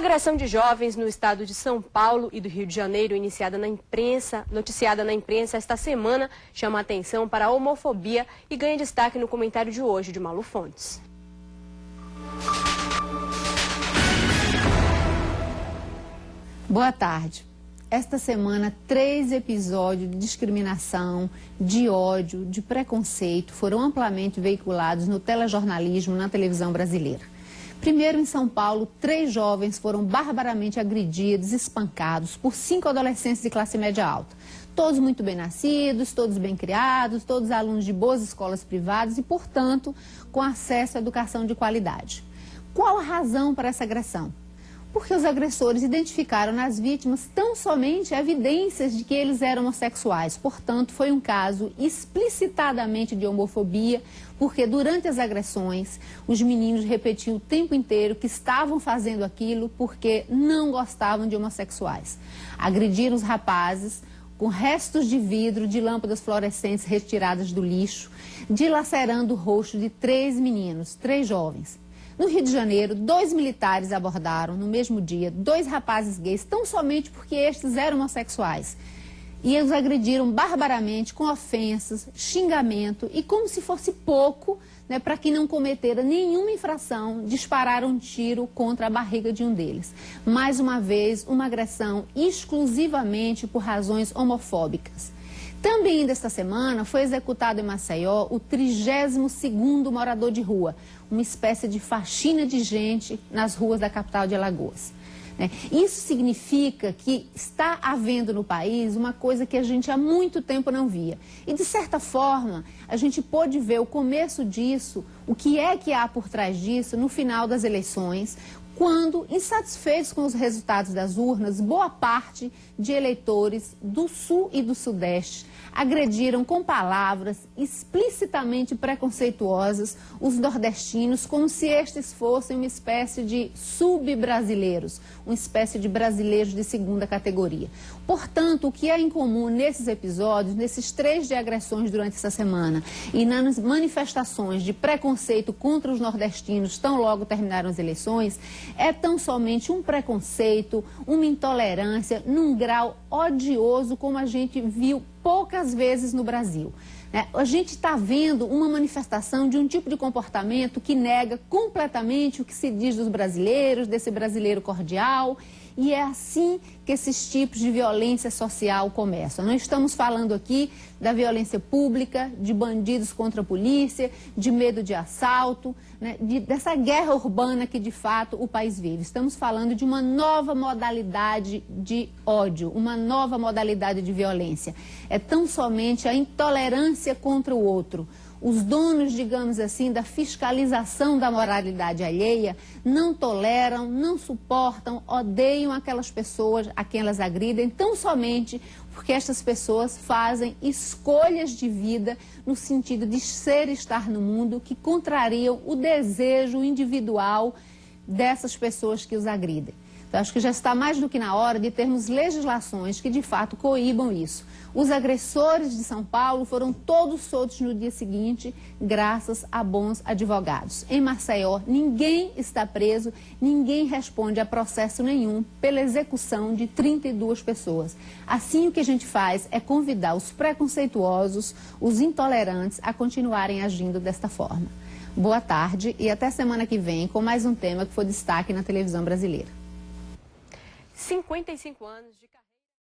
agressão de jovens no estado de São Paulo e do Rio de Janeiro, noticiada na imprensa esta semana, chama a atenção para a homofobia e ganha destaque no comentário de hoje de Malu Fontes. Boa tarde. Esta semana, 3 episódios de discriminação, de ódio, de preconceito foram amplamente veiculados no telejornalismo na televisão brasileira. Primeiro, em São Paulo, 3 jovens foram barbaramente agredidos, espancados por 5 adolescentes de classe média alta. Todos muito bem nascidos, todos bem criados, todos alunos de boas escolas privadas e, portanto, com acesso à educação de qualidade. Qual a razão para essa agressão? Porque os agressores identificaram nas vítimas tão somente evidências de que eles eram homossexuais. Portanto, foi um caso explicitadamente de homofobia, porque durante as agressões, os meninos repetiam o tempo inteiro que estavam fazendo aquilo porque não gostavam de homossexuais. Agrediram os rapazes com restos de vidro de lâmpadas fluorescentes retiradas do lixo, dilacerando o rosto de 3 meninos, 3 jovens. No Rio de Janeiro, 2 militares abordaram, no mesmo dia, 2 rapazes gays, tão somente porque estes eram homossexuais. E eles agrediram barbaramente, com ofensas, xingamento e, como se fosse pouco, para que não cometera nenhuma infração, dispararam um tiro contra a barriga de um deles. Mais uma vez, uma agressão exclusivamente por razões homofóbicas. Também desta semana foi executado em Maceió o 32º morador de rua, uma espécie de faxina de gente nas ruas da capital de Alagoas. Isso significa que está havendo no país uma coisa que a gente há muito tempo não via. E, de certa forma, a gente pôde ver o começo disso, o que é que há por trás disso no final das eleições, quando, insatisfeitos com os resultados das urnas, boa parte de eleitores do Sul e do Sudeste agrediram com palavras explicitamente preconceituosas os nordestinos, como se estes fossem uma espécie de sub-brasileiros, uma espécie de brasileiros de segunda categoria. Portanto, o que é em comum nesses episódios, nesses 3 de agressões durante essa semana e nas manifestações de preconceito contra os nordestinos tão logo terminaram as eleições, é tão somente um preconceito, uma intolerância num grau odioso como a gente viu poucas vezes no Brasil. A gente está vendo uma manifestação de um tipo de comportamento que nega completamente o que se diz dos brasileiros, desse brasileiro cordial, e é assim que esses tipos de violência social começam. Não estamos falando aqui da violência pública, de bandidos contra a polícia, de medo de assalto, dessa guerra urbana que de fato o país vive. Estamos falando de uma nova modalidade de ódio, uma nova modalidade de violência. É tão somente a intolerância contra o outro. Os donos, digamos assim, da fiscalização da moralidade alheia não toleram, não suportam, odeiam aquelas pessoas a quem elas agridem, tão somente porque estas pessoas fazem escolhas de vida no sentido de ser e estar no mundo que contrariam o desejo individual dessas pessoas que os agridem. Então, acho que já está mais do que na hora de termos legislações que, de fato, coíbam isso. Os agressores de São Paulo foram todos soltos no dia seguinte, graças a bons advogados. Em Maceió, ninguém está preso, ninguém responde a processo nenhum pela execução de 32 pessoas. Assim, o que a gente faz é convidar os preconceituosos, os intolerantes, a continuarem agindo desta forma. Boa tarde e até semana que vem com mais um tema que foi destaque na televisão brasileira. 55 anos de carreira.